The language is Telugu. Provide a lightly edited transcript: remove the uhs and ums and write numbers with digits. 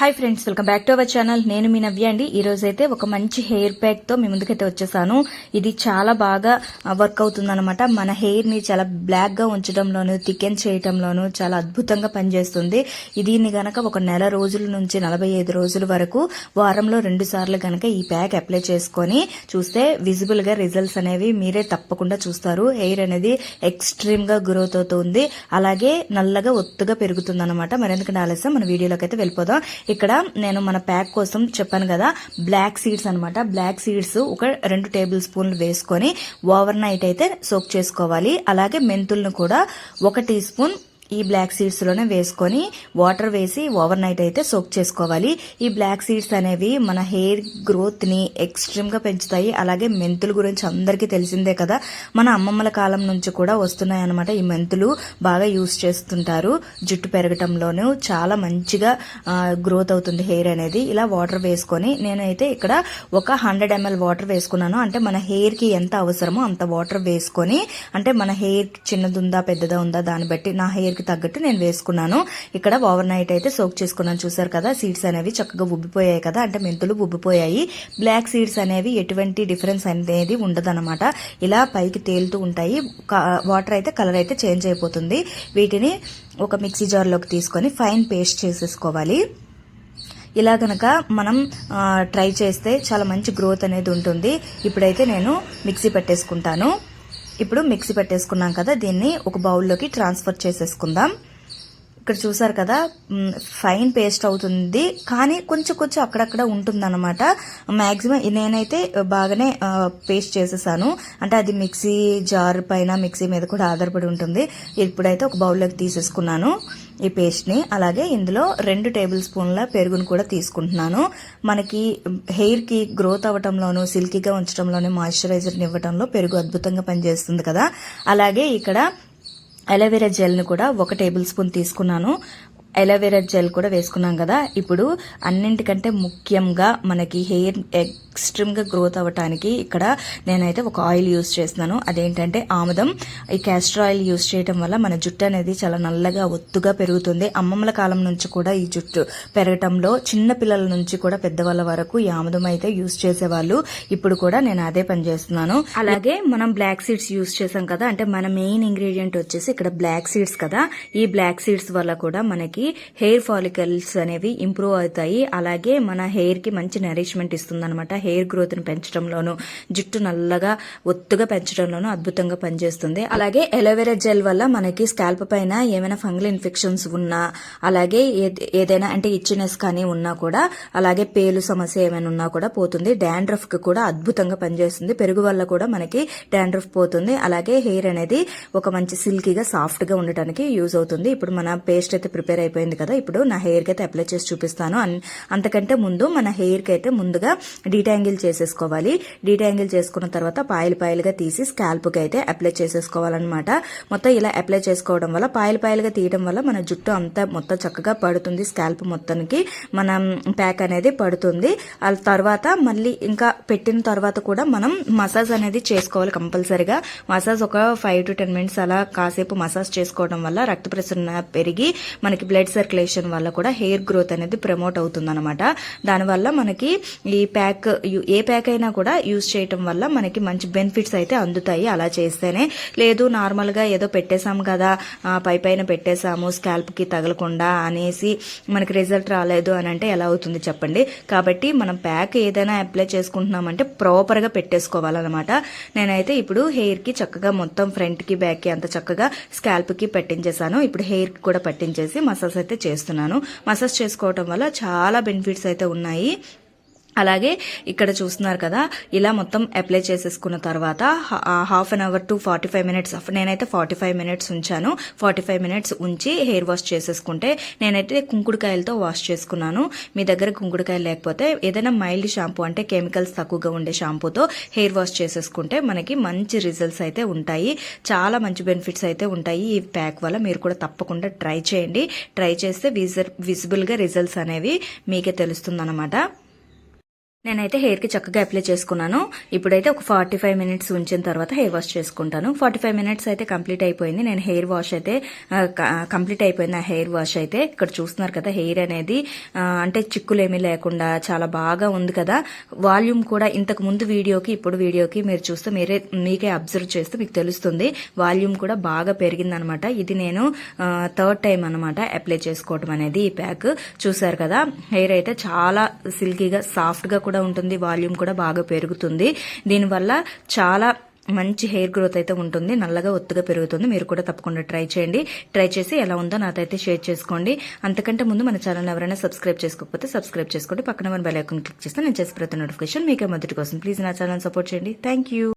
Hi friends, welcome back to our channel. నేను మీ నవ్య అండి. ఈ రోజు అయితే ఒక మంచి హెయిర్ ప్యాక్ తో మీ ముందుకైతే వచ్చేసాను. ఇది చాలా బాగా వర్క్ అవుతుందన్నమాట. మన హెయిర్ ని చాలా బ్లాక్ గా ఉంచడంలోను, థికెన్ చేయడంలోను చాలా అద్భుతంగా పనిచేస్తుంది. దీన్ని గనక ఒక నెల రోజుల నుంచి 45 రోజుల వరకు వారంలో 2 సార్లు గనక ఈ ప్యాక్ అప్లై చేసుకొని చూస్తే విజిబుల్ గా రిజల్ట్స్ అనేవి మీరే తప్పకుండా చూస్తారు. హెయిర్ అనేది ఎక్స్ట్రీమ్ గా గ్రోత్ అవుతుంది, అలాగే నల్లగా ఒత్తుగా పెరుగుతుంది అనమాట. మరెందుకంటే ఆలస్యం మన వీడియోలోకి అయితే వెళ్ళిపోదాం. ఇక్కడ నేను మన ప్యాక్ కోసం చెప్పాను కదా, బ్లాక్ సీడ్స్ అనమాట. బ్లాక్ సీడ్స్ ఒక 2 టేబుల్ స్పూన్లు వేసుకొని ఓవర్ నైట్ అయితే సోక్ చేసుకోవాలి. అలాగే మెంతులను కూడా 1 టీ స్పూన్ ఈ బ్లాక్ సీడ్స్ లోనే వేసుకొని వాటర్ వేసి ఓవర్ నైట్ అయితే సోక్ చేసుకోవాలి. ఈ బ్లాక్ సీడ్స్ అనేవి మన హెయిర్ గ్రోత్ ని ఎక్స్ట్రీమ్ గా పెంచుతాయి. అలాగే మెంతుల గురించి అందరికీ తెలిసిందే కదా, మన అమ్మమ్మల కాలం నుంచి కూడా వస్తున్నాయి అనమాట. ఈ మెంతులు బాగా యూజ్ చేస్తుంటారు. జుట్టు పెరగటంలోనూ చాలా మంచిగా గ్రోత్ అవుతుంది హెయిర్ అనేది. ఇలా వాటర్ వేసుకొని నేనైతే ఇక్కడ ఒక 100 ml వాటర్ వేసుకున్నాను. అంటే మన హెయిర్ కి ఎంత అవసరమో అంత వాటర్ వేసుకొని, అంటే మన హెయిర్ చిన్నదుందా పెద్దదా ఉందా దాన్ని బట్టి నా హెయిర్ కి తగ్గట్టు నేను వేసుకున్నాను. ఇక్కడ ఓవర్ నైట్ అయితే సోక్ చేసుకున్నాను. చూసారు కదా, సీడ్స్ అనేవి చక్కగా ఉబ్బిపోయాయి కదా, అంటే మెంతులు ఉబ్బిపోయాయి. బ్లాక్ సీడ్స్ అనేవి ఎటువంటి డిఫరెన్స్ అనేది ఉండదన్నమాట. ఇలా పైకి తేలుతూ ఉంటాయి. వాటర్ అయితే కలర్ అయితే చేంజ్ అయిపోతుంది. వీటిని ఒక మిక్సీ జార్లోకి తీసుకొని ఫైన్ పేస్ట్ చేసేసుకోవాలి. ఇలా గనక మనం ట్రై చేస్తే చాలా మంచి గ్రోత్ అనేది ఉంటుంది. ఇప్పుడైతే నేను మిక్సీ పెట్టేసుకుంటాను. ఇప్పుడు మిక్సీ పెట్టేసుకున్నాం కదా, దీన్ని ఒక బౌల్లోకి ట్రాన్స్ఫర్ చేసేసుకుందాం. ఇక్కడ చూసారు కదా, ఫైన్ పేస్ట్ అవుతుంది, కానీ కొంచెం అక్కడక్కడ ఉంటుందన్నమాట. మాక్సిమం నేనైతే బాగానే పేస్ట్ చేసేసాను. అంటే అది మిక్సీ జార్ పైన, మిక్సీ మీద కూడా ఆధారపడి ఉంటుంది. ఇప్పుడైతే ఒక బౌల్లోకి తీసేసుకున్నాను ఈ పేస్ట్ ని. అలాగే ఇందులో 2 టేబుల్ స్పూన్ల పెరుగును కూడా తీసుకుంటున్నాను. మనకి హెయిర్ కి గ్రోత్ అవ్వటంలోను, సిల్కీగా ఉంచడంలోను, మాయిశ్చరైజర్ ఇవ్వటంలో పెరుగు అద్భుతంగా పనిచేస్తుంది కదా. అలాగే ఇక్కడ అలోవెరా జెల్ ను కూడా 1 టేబుల్ స్పూన్ తీసుకున్నాను. అలోవెరా జెల్ కూడా వేసుకున్నాం కదా. ఇప్పుడు అన్నింటికంటే ముఖ్యంగా మనకి హెయిర్ ఎక్స్ట్రీమ్ గా గ్రోత్ అవ్వటానికి ఇక్కడ నేనైతే ఒక ఆయిల్ యూజ్ చేస్తున్నాను. అదేంటంటే ఆముదం. ఈ క్యాస్టర్ ఆయిల్ యూజ్ చేయడం వల్ల మన జుట్టు అనేది చాలా నల్లగా ఒత్తుగా పెరుగుతుంది. అమ్మమ్మల కాలం నుంచి కూడా ఈ జుట్టు పెరగటంలో చిన్న పిల్లల నుంచి కూడా పెద్దవాళ్ళ వరకు ఈ ఆముదం అయితే యూజ్ చేసేవాళ్ళు. ఇప్పుడు కూడా నేను అదే పని చేస్తున్నాను. అలాగే మనం బ్లాక్ సీడ్స్ యూజ్ చేసాం కదా, అంటే మన మెయిన్ ఇంగ్రీడియంట్ వచ్చేసి ఇక్కడ బ్లాక్ సీడ్స్ కదా. ఈ బ్లాక్ సీడ్స్ వల్ల కూడా మనకి హెయిర్ ఫాలికల్స్ అనేవి ఇంప్రూవ్ అవుతాయి. అలాగే మన హెయిర్ కి మంచి నరిష్మెంట్ ఇస్తుంది అనమాట. హెయిర్ గ్రోత్ ని పెంచడంలోను, జుట్టు నల్లగా ఒత్తుగా పెంచడంలోను అద్భుతంగా పనిచేస్తుంది. అలాగే అలోవెరా జెల్ వల్ల మనకి స్కాల్ప్ పైన ఏమైనా ఫంగల్ ఇన్ఫెక్షన్స్ ఉన్నా, అలాగే ఏదైనా అంటే ఇచ్చినెస్ కానీ ఉన్నా కూడా, అలాగే పేలు సమస్య ఏమైనా ఉన్నా కూడా పోతుంది. డాండ్రఫ్ కి కూడా అద్భుతంగా పనిచేస్తుంది. పెరుగు వల్ల కూడా మనకి డాండ్రఫ్ పోతుంది. అలాగే హెయిర్ అనేది ఒక మంచి సిల్కీగా సాఫ్ట్ గా ఉండటానికి యూజ్ అవుతుంది. ఇప్పుడు మన పేస్ట్ అయితే ప్రిపేర్ అయిపోయింది కదా. ఇప్పుడు నా హెయిర్ కి అయితే అప్లై చేసి చూపిస్తాను. అంతకంటే ముందు మన హెయిర్ కి అయితే ముందుగా డీటాంగిల్ చేసేసుకోవాలి. డీటాంగిల్ చేసుకున్న తర్వాత పాయలుగా తీసి స్కాల్ప్ కి అయితే అప్లై చేసేసుకోవాలన్నమాట. మొత్తం ఇలా అప్లై చేసుకోవడం వల్ల పాయలుగా తీయడం వల్ల మన జుట్టు అంతా మొత్తం చక్కగా పడుతుంది. స్కాల్ప్ మొత్తానికి మన ప్యాక్ అనేది పడుతుంది. ఆ తర్వాత మళ్ళీ ఇంకా పెట్టిన తర్వాత కూడా మనం మసాజ్ అనేది చేసుకోవాలి కంపల్సరిగా. మసాజ్ ఒక 5 to 10 minutes అలా కాసేపు మసాజ్ చేసుకోవడం వల్ల రక్త ప్రసరణ పెరిగి మనకి బ్లడ్ సర్క్యులేషన్ వల్ల కూడా హెయిర్ గ్రోత్ అనేది ప్రమోట్ అవుతుంది అనమాట. దానివల్ల మనకి ఈ ప్యాక్ ఏ ప్యాక్ అయినా కూడా యూజ్ చేయటం వల్ల మనకి మంచి బెనిఫిట్స్ అయితే అందుతాయి. అలా చేస్తేనే. లేదు నార్మల్ గా ఏదో పెట్టేసాము కదా, పైన పెట్టేసాము స్కాల్ప్ కి తగలకుండా అనేసి మనకి రిజల్ట్ రాలేదు అని అంటే ఎలా అవుతుంది చెప్పండి. కాబట్టి మనం ప్యాక్ ఏదైనా అప్లై చేసుకుంటున్నామంటే ప్రాపర్ గా పెట్టేసుకోవాలన్నమాట. నేనైతే ఇప్పుడు హెయిర్ కి చక్కగా మొత్తం ఫ్రంట్ కి బ్యాక్ కి అంత చక్కగా స్కాల్ప్ కి పట్టించేసాను. ఇప్పుడు హెయిర్ కి కూడా పట్టించేసి మసాజ్ అయితే చేస్తున్నాను. మసాజ్ చేసుకోవటం వల్ల చాలా బెనిఫిట్స్ అయితే ఉన్నాయి. అలాగే ఇక్కడ చూస్తున్నారు కదా, ఇలా మొత్తం అప్లై చేసేసుకున్న తర్వాత half an hour to 45 minutes, నేనైతే 45 minutes ఉంచాను. 45 minutes ఉంచి హెయిర్ వాష్ చేసేసుకుంటే, నేనైతే కుంకుడుకాయలతో వాష్ చేసుకున్నాను. మీ దగ్గర కుంకుడుకాయలు లేకపోతే ఏదైనా మైల్డ్ షాంపూ అంటే కెమికల్స్ తక్కువగా ఉండే షాంపూతో హెయిర్ వాష్ చేసేసుకుంటే మనకి మంచి రిజల్ట్స్ అయితే ఉంటాయి. చాలా మంచి బెనిఫిట్స్ అయితే ఉంటాయి ఈ ప్యాక్ వల్ల. మీరు కూడా తప్పకుండా ట్రై చేయండి. ట్రై చేస్తే విజిబుల్ గా రిజల్ట్స్ అనేవి మీకే తెలుస్తుంది అనమాట. నేనైతే హెయిర్ కి చక్కగా అప్లై చేసుకున్నాను. ఇప్పుడైతే ఒక 45 మినిట్స్ ఉంచిన తర్వాత హెయిర్ వాష్ చేసుకుంటాను. 45 మినిట్స్ అయితే కంప్లీట్ అయిపోయింది. నేను హెయిర్ వాష్ అయితే కంప్లీట్ అయిపోయింది. ఆ హెయిర్ వాష్ అయితే ఇక్కడ చూస్తున్నారు కదా, హెయిర్ అనేది అంటే చిక్కులేమీ లేకుండా చాలా బాగా ఉంది కదా. వాల్యూమ్ కూడా ఇంతకు ముందు వీడియోకి ఇప్పుడు వీడియోకి మీరు చూస్తే మీకే అబ్జర్వ్ చేస్తే మీకు తెలుస్తుంది. వాల్యూమ్ కూడా బాగా పెరిగిందనమాట. ఇది నేను థర్డ్ టైం అనమాట అప్లై చేసుకోవడం అనేది. ఈ ప్యాక్ చూసారు కదా, హెయిర్ అయితే చాలా సిల్కీగా సాఫ్ట్ గా కూడా ఉంటుంది. వాల్యూమ్ కూడా బాగా పెరుగుతుంది. దీనివల్ల చాలా మంచి హెయిర్ గ్రోత్ అయితే ఉంటుంది. నల్లగా ఒత్తుగా పెరుగుతుంది. మీరు కూడా తప్పకుండా ట్రై చేయండి. ట్రై చేసి ఎలా ఉందో నాకైతే షేర్ చేసుకోండి. అంతకంటే ముందు మన ఛానల్ ఎవరైనా సబ్స్క్రైబ్ చేసుకోకపోతే సబ్స్క్రైబ్ చేసుకోండి. పక్కన మన బెల్ ఐకాన్ క్లిక్ చేస్తే నేను చేసే ప్రతి నోటిఫికేషన్ మీకే మొదటి కోసం. ప్లీజ్ నా ఛానల్ సపోర్ట్ చేయండి. Thank you.